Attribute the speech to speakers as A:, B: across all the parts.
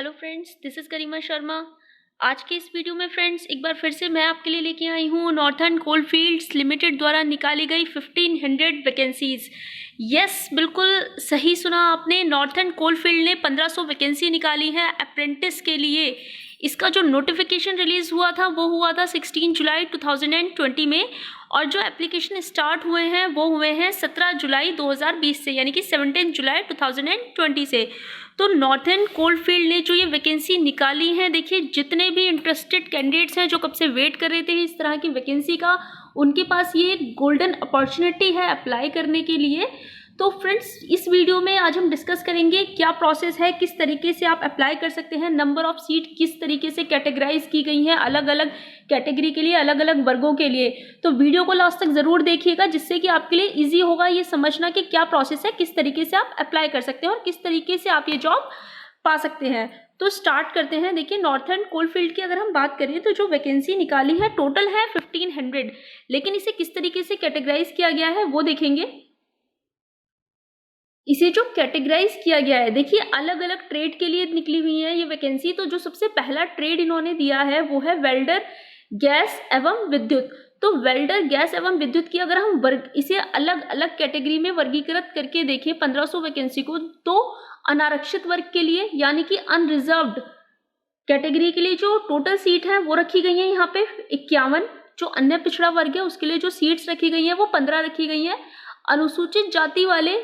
A: Hello friends, this is गरिमा शर्मा। आज के इस वीडियो में फ्रेंड्स एक बार फिर से मैं आपके लिए लेके आई हूँ नॉर्थर्न कोलफील्ड्स लिमिटेड द्वारा निकाली गई 1500 वैकेंसीज़। यस, बिल्कुल सही सुना आपने। नॉर्थर्न कोलफील्ड ने 1500 वैकेंसी निकाली है अप्रेंटिस के लिए। इसका जो नोटिफिकेशन रिलीज़ हुआ था वो हुआ था 16 जुलाई 2020 में, और जो एप्लीकेशन स्टार्ट हुए हैं वो हुए हैं 17 जुलाई 2020 से, यानी कि 17 जुलाई 2020 से। तो नॉर्थर्न कोलफील्ड ने जो ये वैकेंसी निकाली है, देखिए जितने भी इंटरेस्टेड कैंडिडेट्स हैं जो कब से वेट कर रहे थे इस तरह की वैकेंसी का, उनके पास ये एक गोल्डन अपॉर्चुनिटी है अप्लाई करने के लिए। तो फ्रेंड्स, इस वीडियो में आज हम डिस्कस करेंगे क्या प्रोसेस है, किस तरीके से आप अप्लाई कर सकते हैं, नंबर ऑफ सीट किस तरीके से कैटेगराइज की गई हैं अलग अलग कैटेगरी के लिए, अलग अलग वर्गों के लिए। तो वीडियो को लास्ट तक ज़रूर देखिएगा, जिससे कि आपके लिए ईजी होगा ये समझना कि क्या प्रोसेस है, किस तरीके से आप अप्लाई कर सकते हैं और किस तरीके से आप ये जॉब पा सकते हैं। तो स्टार्ट करते हैं। देखिए, नॉर्थर्न कोलफील्ड की अगर हम बात करें तो जो वैकेंसी निकाली है टोटल है 1500, लेकिन इसे किस तरीके से कैटेगराइज किया गया है वो देखेंगे। इसे जो कैटेगराइज किया गया है, देखिए अलग अलग ट्रेड के लिए निकली हुई है ये वैकेंसी। तो जो सबसे पहला ट्रेड इन्होंने दिया है वो है वेल्डर गैस एवं विद्युत। तो वेल्डर गैस एवं विद्युत की अगर हम इसे अलग अलग कैटेगरी में वर्गीकृत करके देखें 1500 वैकेंसी को, तो अनारक्षित वर्ग के लिए यानी कि अनरिजर्व्ड कैटेगरी के लिए जो टोटल सीट है वो रखी गई है यहाँ पे 51। जो अन्य पिछड़ा वर्ग है उसके लिए जो सीट्स रखी गई है वो 15 रखी गई है। अनुसूचित जाति वाले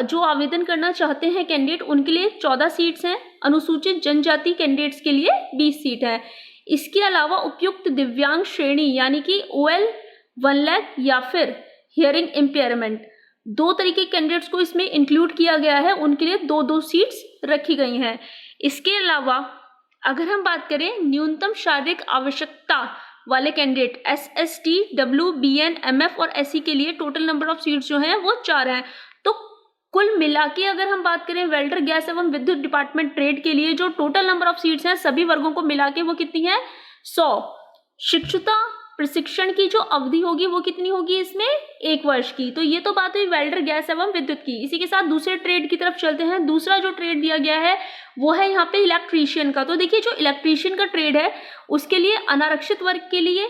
A: जो आवेदन करना चाहते हैं कैंडिडेट, उनके लिए 14 सीट्स हैं। अनुसूचित जनजाति कैंडिडेट्स के लिए 20 सीट है। इसके अलावा उपयुक्त दिव्यांग श्रेणी यानी कि OL 1 लाख या फिर हियरिंग इम्पेयरमेंट, दो तरीके के कैंडिडेट्स को इसमें इंक्लूड किया गया है, उनके लिए 2-2 सीट्स रखी गई हैं। इसके अलावा अगर हम बात करें न्यूनतम शारीरिक आवश्यकता वाले candidate SST, WO, BN, MF और SC के लिए टोटल नंबर ऑफ सीट्स जो हैं वो 4 हैं। तो कुल मिला के अगर हम बात करें वेल्डर गैस एवं विद्युत डिपार्टमेंट ट्रेड के लिए जो टोटल नंबर ऑफ सीट्स हैं सभी वर्गों को मिला के वो कितनी है? 100। शिक्षुता प्रशिक्षण की जो अवधि होगी वो कितनी होगी इसमें? 1 वर्ष की। तो ये तो बात हुई वेल्डर गैस एवं विद्युत की। इसी के साथ दूसरे ट्रेड की तरफ चलते हैं। दूसरा जो ट्रेड दिया गया है वो है यहाँ पे इलेक्ट्रीशियन का। तो देखिए, जो इलेक्ट्रीशियन का ट्रेड है उसके लिए अनारक्षित वर्ग के लिए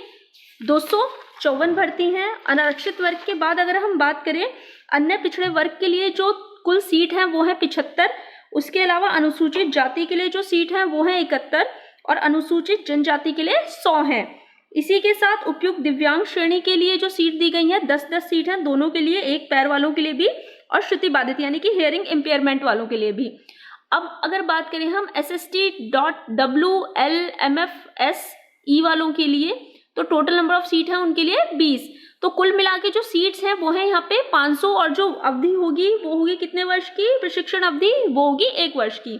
A: 254 भर्ती हैं। अनारक्षित वर्ग के बाद अगर हम बात करें अन्य पिछड़े वर्ग के लिए जो कुल सीट है वो है 75। उसके अलावा अनुसूचित जाति के लिए जो सीट है वो है 71 और अनुसूचित जनजाति के लिए 100 है। इसी के साथ उपयुक्त दिव्यांग श्रेणी के लिए जो सीट दी गई है 10-10 सीट है, दोनों के लिए, एक पैर वालों के लिए भी और श्रुति बाधित यानी कि हियरिंग इम्पेयरमेंट वालों के लिए भी। अब अगर बात करें हम SST.WL/MF/SE वालों के लिए, तो टोटल नंबर ऑफ सीट है उनके लिए 20। तो कुल मिला के जो सीट्स हैं वो है यहाँ पे 500 और जो अवधि होगी वो होगी कितने वर्ष की? प्रशिक्षण अवधि वो होगी 1 वर्ष की।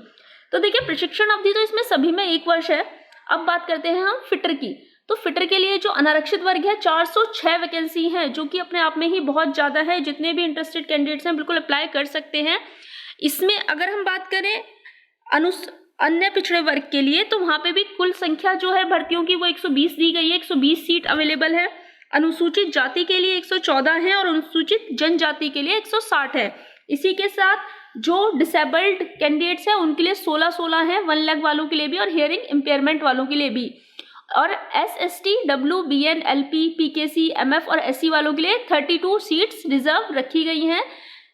A: तो देखिए, प्रशिक्षण अवधि तो इसमें सभी में 1 वर्ष है। अब बात करते हैं हम फिटर की। तो फिटर के लिए जो अनारक्षित वर्ग है 406 वैकेंसी है, जो कि अपने आप में ही बहुत ज़्यादा है। जितने भी इंटरेस्टेड कैंडिडेट्स हैं बिल्कुल अप्लाई कर सकते हैं। इसमें अगर हम बात करें अन्य पिछड़े वर्ग के लिए, तो वहाँ पे भी कुल संख्या जो है भर्तियों की वो 120 दी गई है। 120 सीट अवेलेबल है। अनुसूचित जाति के लिए 114 है और अनुसूचित जनजाति के लिए 160 है। इसी के साथ जो डिसेबल्ड कैंडिडेट्स हैं उनके लिए 16-16 है, 1 लाख वालों के लिए भी और हियरिंग इम्पेयरमेंट वालों के लिए भी। और SST, WO, BN, LP, PKC, MF और SC वालों के लिए 32 सीट्स रिजर्व रखी गई हैं।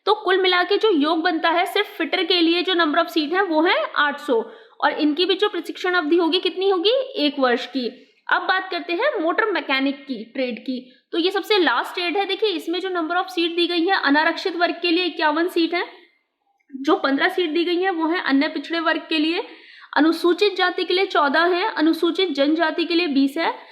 A: तो कुल मिला के जो योग बनता है सिर्फ फिटर के लिए जो नंबर ऑफ सीट है वो है 800 और इनकी भी जो प्रशिक्षण अवधि होगी कितनी होगी? 1 वर्ष की। अब बात करते हैं मोटर मैकेनिक की ट्रेड की। तो ये सबसे लास्ट ट्रेड है। देखिए, इसमें जो नंबर ऑफ सीट दी गई है अनारक्षित वर्ग के लिए 51 सीट है। जो 15 सीट दी गई है वो है अन्य पिछड़े वर्ग के लिए। अनुसूचित जाति के लिए 14 है, अनुसूचित जनजाति के लिए 20 है।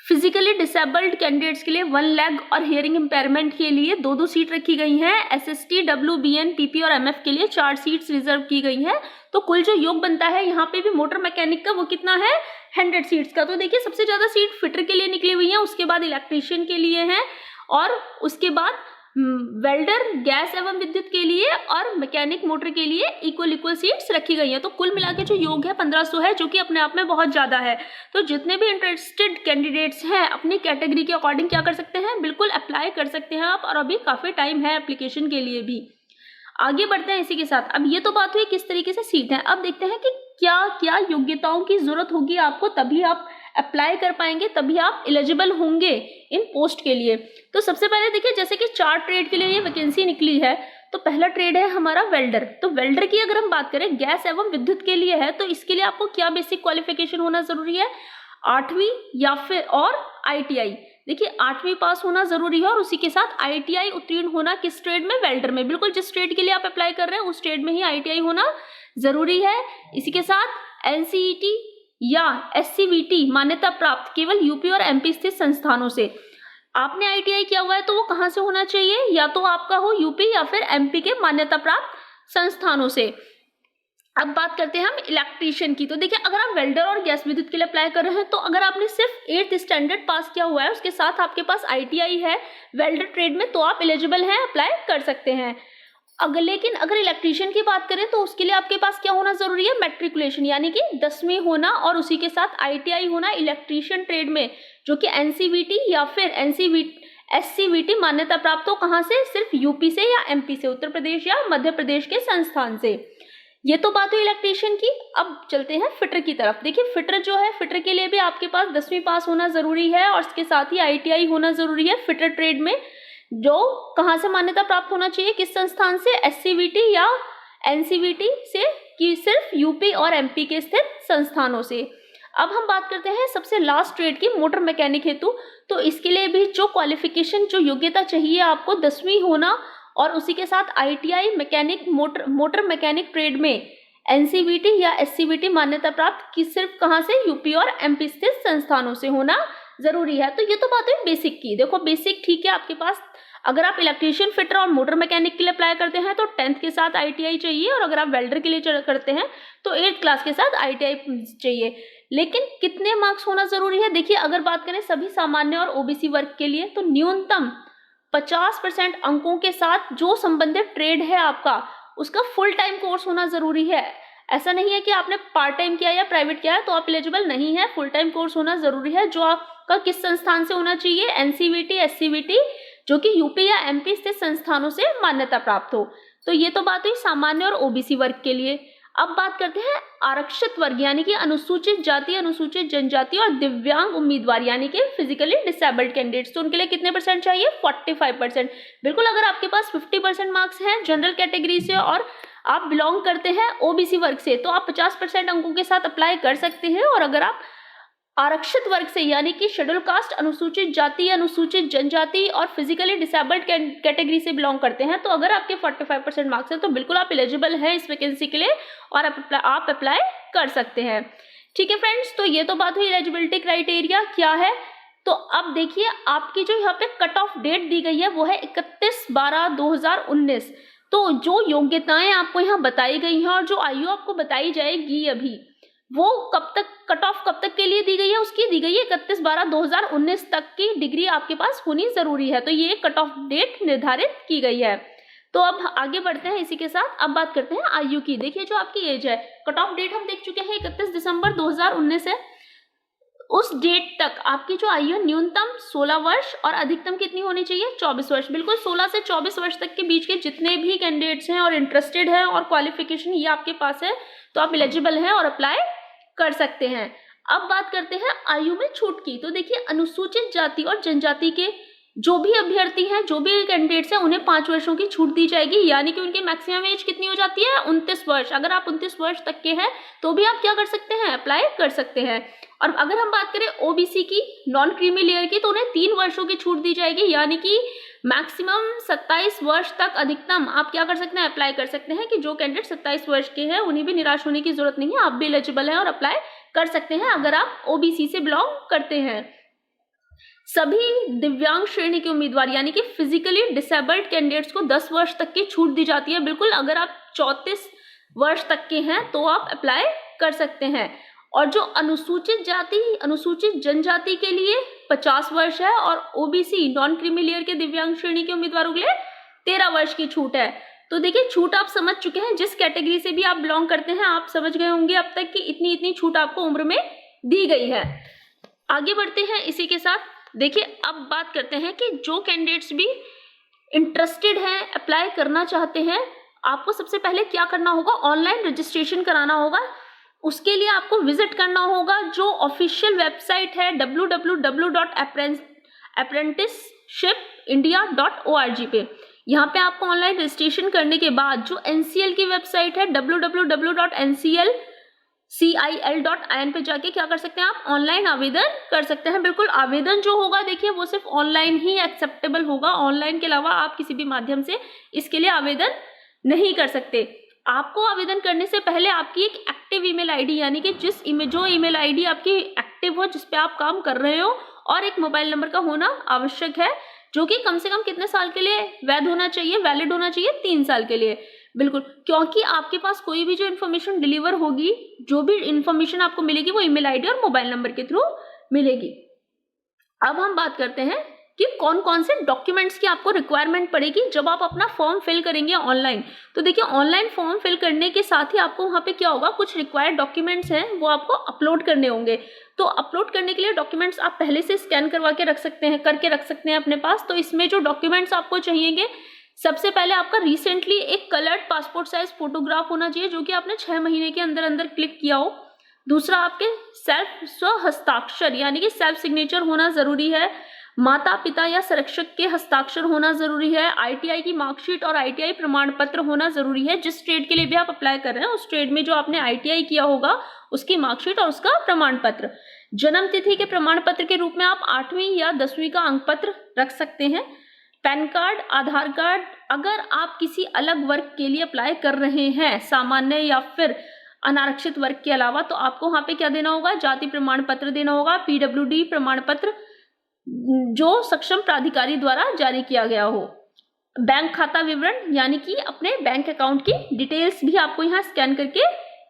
A: फिजिकली डिसेबल्ड कैंडिडेट्स के लिए 1 लाख और हियरिंग इम्पेयरमेंट के लिए 2-2 सीट रखी गई हैं। SST, WO, BN, PP और MF के लिए 4 सीट्स रिजर्व की गई हैं। तो कुल जो योग बनता है यहाँ पे भी मोटर मैकेनिक का वो कितना है? 100 सीट्स का। तो देखिए, सबसे ज़्यादा सीट फिटर के लिए निकली हुई हैं, उसके बाद इलेक्ट्रीशियन के लिए हैं और उसके बाद वेल्डर गैस एवं विद्युत के लिए और मैकेनिक मोटर के लिए इक्वल सीट्स रखी गई हैं। तो कुल मिला के जो योग है 1500 है, जो कि अपने आप में बहुत ज़्यादा है। तो जितने भी इंटरेस्टेड कैंडिडेट्स हैं अपनी कैटेगरी के अकॉर्डिंग क्या कर सकते हैं? बिल्कुल अप्लाई कर सकते हैं आप, और अभी काफ़ी टाइम है एप्लीकेशन के लिए भी। आगे बढ़ते हैं इसी के साथ। अब ये तो बात हुई किस तरीके से सीट है। अब देखते हैं कि क्या क्या योग्यताओं की जरूरत होगी आपको, तभी आप अप्लाई कर पाएंगे, तभी आप एलिजिबल होंगे इन पोस्ट के लिए। तो सबसे पहले देखिए, जैसे कि 4 ट्रेड के लिए ये वैकेंसी निकली है, तो पहला ट्रेड है हमारा वेल्डर। तो वेल्डर की अगर हम बात करें, गैस एवं विद्युत के लिए है, तो इसके लिए आपको क्या बेसिक क्वालिफिकेशन होना जरूरी है, 8वीं या फिर और ITI। देखिए 8वीं पास होना जरूरी है और उसी के साथ ITI उत्तीर्ण होना किस ट्रेड में, वेल्डर में। बिल्कुल जिस ट्रेड के लिए आप अप्लाई कर रहे हैं उस ट्रेड में ही ITI होना जरूरी है। इसी के साथ NCET या SCVT मान्यता प्राप्त केवल यूपी और MP स्थित संस्थानों से। आपने ITI किया हुआ है तो वो कहाँ से होना चाहिए, या तो आपका हो यूपी या फिर MP के मान्यता प्राप्त संस्थानों से। अब बात करते हैं हम इलेक्ट्रीशियन की। तो देखिए अगर आप वेल्डर और गैस विद्युत के लिए अप्लाई कर रहे हैं, तो अगर आपने सिर्फ 8th स्टैंडर्ड पास किया हुआ है, उसके साथ आपके पास ITI है वेल्डर ट्रेड में, तो आप एलिजिबल हैं, अप्लाई कर सकते हैं। लेकिन अगर इलेक्ट्रीशियन की बात करें तो उसके लिए आपके पास क्या होना जरूरी है, मैट्रिकुलेशन यानी कि 10वीं होना और उसी के साथ ITI होना इलेक्ट्रीशियन ट्रेड में, जो कि NCVT या फिर SCVT मान्यता प्राप्त हो। कहाँ से, सिर्फ यूपी से या MP से, उत्तर प्रदेश या मध्य प्रदेश के संस्थान से। ये तो बात हुई इलेक्ट्रीशियन की। अब चलते हैं फिटर की तरफ। देखिए फिटर जो है, फिटर के लिए भी आपके पास 10वीं पास होना जरूरी है और इसके साथ ही ITI होना जरूरी है फिटर ट्रेड में, जो कहाँ से मान्यता प्राप्त होना चाहिए, किस संस्थान से, SCVT या NCVT से, कि सिर्फ यूपी और MP के स्थित संस्थानों से। अब हम बात करते हैं सबसे लास्ट ट्रेड की, मोटर मैकेनिक हेतु। तो इसके लिए भी जो क्वालिफिकेशन, जो योग्यता चाहिए आपको, 10वीं होना और उसी के साथ ITI mechanic motor mechanic trade में NCVT या SCVT मान्यता प्राप्त, कि सिर्फ कहाँ से, यूपी और MP स्थित संस्थानों से होना जरूरी है। तो ये तो बात है बेसिक की। देखो बेसिक ठीक है आपके पास। अगर आप इलेक्ट्रीशियन, फिटर और मोटर मैकेनिक के लिए अप्लाई करते हैं तो 10th के साथ ITI चाहिए, और अगर आप वेल्डर के लिए करते हैं तो 8th क्लास के साथ ITI चाहिए। लेकिन कितने मार्क्स होना जरूरी है, देखिए अगर बात करें सभी सामान्य और OBC वर्ग के लिए, तो न्यूनतम 50% अंकों के साथ जो संबंधित ट्रेड है आपका, उसका फुल टाइम कोर्स होना जरूरी है। ऐसा नहीं है कि आपने पार्ट टाइम किया या प्राइवेट किया है तो आप एलिजिबल नहीं है, फुल टाइम कोर्स होना जरूरी है। जो आपका किस संस्थान से होना चाहिए, NCVT SCVT, जो कि यूपी या MP स्थित संस्थानों से मान्यता प्राप्त हो। तो ये तो बात हुई सामान्य और OBC वर्ग के लिए। अब बात करते हैं आरक्षित वर्ग यानी कि अनुसूचित जाति, अनुसूचित जनजाति और दिव्यांग उम्मीदवार यानी कि फिजिकली डिसेबल्ड कैंडिडेट्स। तो उनके लिए कितने परसेंट चाहिए, 45%। बिल्कुल अगर आपके पास 50% मार्क्स हैं जनरल कैटेगरी से और आप बिलोंग करते हैं OBC वर्ग से, तो आप 50% अंकों के साथ अप्लाई कर सकते हैं। और अगर आप आरक्षित वर्ग से यानी कि शेड्यूल कास्ट, अनुसूचित जाति, अनुसूचित जनजाति और फिजिकली डिसेबल्ड कैटेगरी से बिलोंग करते हैं, तो अगर आपके 45% मार्क्स हैं तो बिल्कुल आप एलिजिबल हैं इस वैकेंसी के लिए और आप अप्लाई कर सकते हैं। ठीक है फ्रेंड्स, तो ये तो बात हुई एलिजिबिलिटी क्राइटेरिया क्या है। तो अब देखिए आपकी जो यहाँ पे कट ऑफ डेट दी गई है वो है 31/12/2019। तो जो योग्यताएं आपको यहाँ बताई गई हैं और जो आयु आपको बताई जाएगी अभी, वो कब तक, कट ऑफ कब तक के लिए दी गई है, उसकी दी गई है 31/12/2019 तक की डिग्री आपके पास होनी जरूरी है। तो ये कट ऑफ डेट निर्धारित की गई है। तो अब आगे बढ़ते हैं इसी के साथ। अब बात करते हैं आयु की। देखिए जो आपकी एज है, कट ऑफ डेट हम देख चुके हैं 31 दिसंबर 2019 है। उस डेट तक आपकी जो आयु है न्यूनतम 16 वर्ष और अधिकतम कितनी होनी चाहिए, 24 वर्ष। बिल्कुल 16 से 24 वर्ष तक के बीच के जितने भी कैंडिडेट्स हैं और इंटरेस्टेड हैं और क्वालिफिकेशन ये आपके पास है, तो आप एलिजिबल हैं और अप्लाई कर सकते हैं। अब बात करते हैं आयु में छूट की। तो देखिए अनुसूचित जाति और जनजाति के जो भी अभ्यर्थी हैं, जो भी कैंडिडेट्स हैं, उन्हें 5 वर्षों की छूट दी जाएगी, यानी कि उनकी मैक्सिमम एज कितनी हो जाती है, 29 वर्ष। अगर आप 29 वर्ष तक के हैं तो भी आप क्या कर सकते हैं, अप्लाई कर सकते हैं। और अगर हम बात करें OBC की, नॉन क्रीमी लेयर की, तो उन्हें 3 वर्षों की छूट दी जाएगी, यानी कि मैक्सिमम 27 वर्ष तक अधिकतम आप क्या कर सकते हैं, अप्लाई कर सकते हैं। कि जो कैंडिडेट 27 वर्ष के हैं उन्हें भी निराश होने की जरूरत नहीं है, आप भी एलिजिबल हैं और अप्लाई कर सकते हैं अगर आप OBC से बिलोंग करते हैं। सभी दिव्यांग श्रेणी के उम्मीदवार यानी कि फिजिकली डिसेबल्ड कैंडिडेट्स को 10 वर्ष तक की छूट दी जाती है। बिल्कुल अगर आप 34 वर्ष तक के हैं तो आप अप्लाई कर सकते हैं। और जो अनुसूचित जाति, अनुसूचित जनजाति के लिए 50 वर्ष है और OBC नॉन क्रीमी लेयर के दिव्यांग श्रेणी के उम्मीदवारों के लिए 13 वर्ष की छूट है। तो देखिए छूट आप समझ चुके हैं, जिस कैटेगरी से भी आप बिलोंग करते हैं आप समझ गए होंगे अब तक कि इतनी इतनी छूट आपको उम्र में दी गई है। आगे बढ़ते हैं इसी के साथ। देखिए अब बात करते हैं कि जो कैंडिडेट्स भी इंटरेस्टेड हैं, अप्लाई करना चाहते हैं, आपको सबसे पहले क्या करना होगा, ऑनलाइन रजिस्ट्रेशन कराना होगा। उसके लिए आपको विजिट करना होगा जो ऑफिशियल वेबसाइट है www.apprenticeshipindia.org पे। यहाँ पे आपको ऑनलाइन रजिस्ट्रेशन करने के बाद जो NCL की वेबसाइट है www.ncil.cil.in पे जाके क्या कर सकते हैं, आप ऑनलाइन आवेदन कर सकते हैं। बिल्कुल आवेदन जो होगा देखिए वो सिर्फ ऑनलाइन ही एक्सेप्टेबल होगा, ऑनलाइन के अलावा आप किसी भी माध्यम से इसके लिए आवेदन नहीं कर सकते। आपको आवेदन करने से पहले आपकी एक एक्टिव ईमेल आईडी यानी कि जो ईमेल आईडी आपकी एक्टिव हो, जिस पे आप काम कर रहे हो, और एक मोबाइल नंबर का होना आवश्यक है जो कि कम से कम कितने साल के लिए वैध होना चाहिए, वैलिड होना चाहिए, 3 साल के लिए। बिल्कुल, क्योंकि आपके पास कोई भी जो इन्फॉर्मेशन डिलीवर होगी, जो भी इन्फॉर्मेशन आपको मिलेगी वो ईमेल आईडी और मोबाइल नंबर के थ्रू मिलेगी। अब हम बात करते हैं कि कौन कौन से डॉक्यूमेंट्स की आपको रिक्वायरमेंट पड़ेगी जब आप अपना फॉर्म फिल करेंगे ऑनलाइन। तो देखिए ऑनलाइन फॉर्म फिल करने के साथ ही आपको वहाँ पे क्या होगा, कुछ रिक्वायर्ड डॉक्यूमेंट्स हैं वो आपको अपलोड करने होंगे। तो अपलोड करने के लिए डॉक्यूमेंट्स आप पहले से स्कैन करवा के रख सकते हैं, करके रख सकते हैं अपने पास। तो इसमें जो डॉक्यूमेंट्स आपको चाहिएंगे, सबसे पहले आपका रिसेंटली एक कलर्ड पासपोर्ट साइज फोटोग्राफ होना चाहिए जो कि आपने 6 महीने के अंदर अंदर क्लिक किया हो। दूसरा, आपके स्व हस्ताक्षर यानी कि सेल्फ सिग्नेचर होना जरूरी है। माता पिता या संरक्षक के हस्ताक्षर होना जरूरी है। ITI की मार्कशीट और ITI प्रमाण पत्र होना जरूरी है। जिस ट्रेड के लिए भी आप अप्लाई कर रहे हैं उस ट्रेड में जो आपने ITI किया होगा उसकी मार्कशीट और उसका प्रमाण पत्र। जन्म तिथि के प्रमाण पत्र के रूप में आप 8वीं या 10वीं का अंक पत्र रख सकते हैं। पैन कार्ड, आधार कार्ड, अगर आप किसी अलग वर्ग के लिए अप्लाई कर रहे हैं, सामान्य या फिर अनारक्षित वर्ग के अलावा, तो आपको वहां पे क्या देना होगा, जाति प्रमाण पत्र देना होगा, PWD प्रमाण पत्र जो सक्षम प्राधिकारी द्वारा जारी किया गया हो। बैंक खाता विवरण यानी कि अपने बैंक अकाउंट की डिटेल्स भी आपको यहाँ स्कैन करके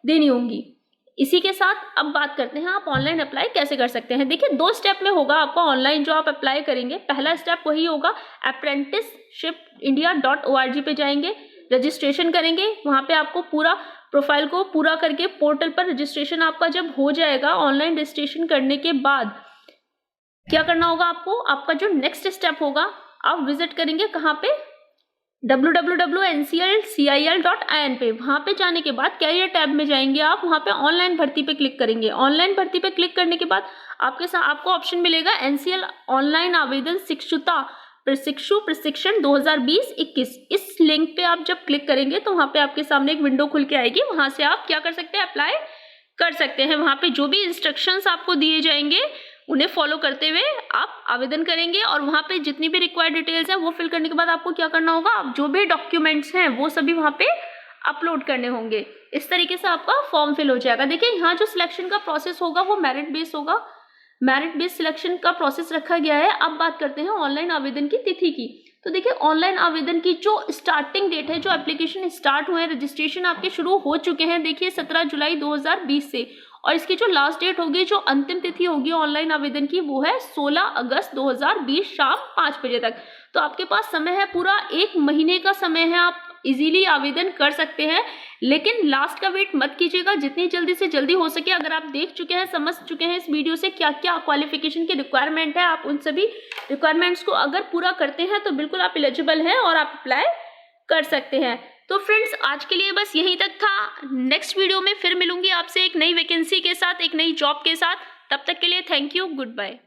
A: देनी होंगी। इसी के साथ अब बात करते हैं आप ऑनलाइन अप्लाई कैसे कर सकते हैं। देखिए 2 स्टेप में होगा आपका ऑनलाइन जो आप अप्लाई करेंगे। पहला स्टेप वही होगा, apprenticeshipindia.org पे जाएंगे, रजिस्ट्रेशन करेंगे। वहाँ पे आपको पूरा प्रोफाइल को पूरा करके पोर्टल पर रजिस्ट्रेशन आपका जब हो जाएगा, ऑनलाइन रजिस्ट्रेशन करने के बाद क्या करना होगा आपको, आपका जो नेक्स्ट स्टेप होगा, आप विजिट करेंगे कहाँ पे, www.ncil.cil.in पे। वहाँ पे जाने के बाद कैरियर टैब में जाएंगे आप, वहाँ पे ऑनलाइन भर्ती पे क्लिक करेंगे। ऑनलाइन भर्ती पे क्लिक करने के बाद आपके साथ आपको ऑप्शन मिलेगा NCL ऑनलाइन आवेदन शिक्षुता प्रशिक्षु प्रशिक्षण 2020-21। इस लिंक पे आप जब क्लिक करेंगे तो वहाँ पे आपके सामने एक विंडो खुल के आएगी। वहाँ से आप क्या कर सकते हैं, अप्लाई कर सकते हैं। वहाँ पे जो भी इंस्ट्रक्शंस आपको दिए जाएंगे उन्हें फॉलो करते हुए आप आवेदन करेंगे और वहाँ पे जितनी भी रिक्वायर्ड डिटेल्स हैं वो फिल करने के बाद आपको क्या करना होगा, आप जो भी डॉक्यूमेंट्स हैं वो सभी वहाँ पे अपलोड करने होंगे। इस तरीके से आपका फॉर्म फिल हो जाएगा। देखिए यहाँ जो सिलेक्शन का प्रोसेस होगा वो मेरिट बेस होगा, मेरिट बेस सिलेक्शन का प्रोसेस रखा गया है। अब बात करते हैं ऑनलाइन आवेदन की तिथि की। तो देखिए ऑनलाइन आवेदन की जो स्टार्टिंग डेट है, जो एप्लीकेशन स्टार्ट हुए हैं, रजिस्ट्रेशन आपके शुरू हो चुके हैं देखिए 17 जुलाई 2020 से, और इसकी जो लास्ट डेट होगी, जो अंतिम तिथि होगी ऑनलाइन आवेदन की, वो है 16 अगस्त 2020 शाम 5 बजे तक। तो आपके पास समय है, पूरा 1 महीने का समय है, आप इजीली आवेदन कर सकते हैं। लेकिन लास्ट का वेट मत कीजिएगा, जितनी जल्दी से जल्दी हो सके। अगर आप देख चुके हैं, समझ चुके हैं इस वीडियो से क्या क्या क्वालिफिकेशन की रिक्वायरमेंट है, आप उन सभी रिक्वायरमेंट्स को अगर पूरा करते हैं तो बिल्कुल आप एलिजिबल हैं और आप अप्लाई कर सकते हैं। तो फ्रेंड्स आज के लिए बस यहीं तक था। नेक्स्ट वीडियो में फिर मिलूंगी आपसे एक नई वैकेंसी के साथ, एक नई जॉब के साथ। तब तक के लिए थैंक यू, गुड बाय।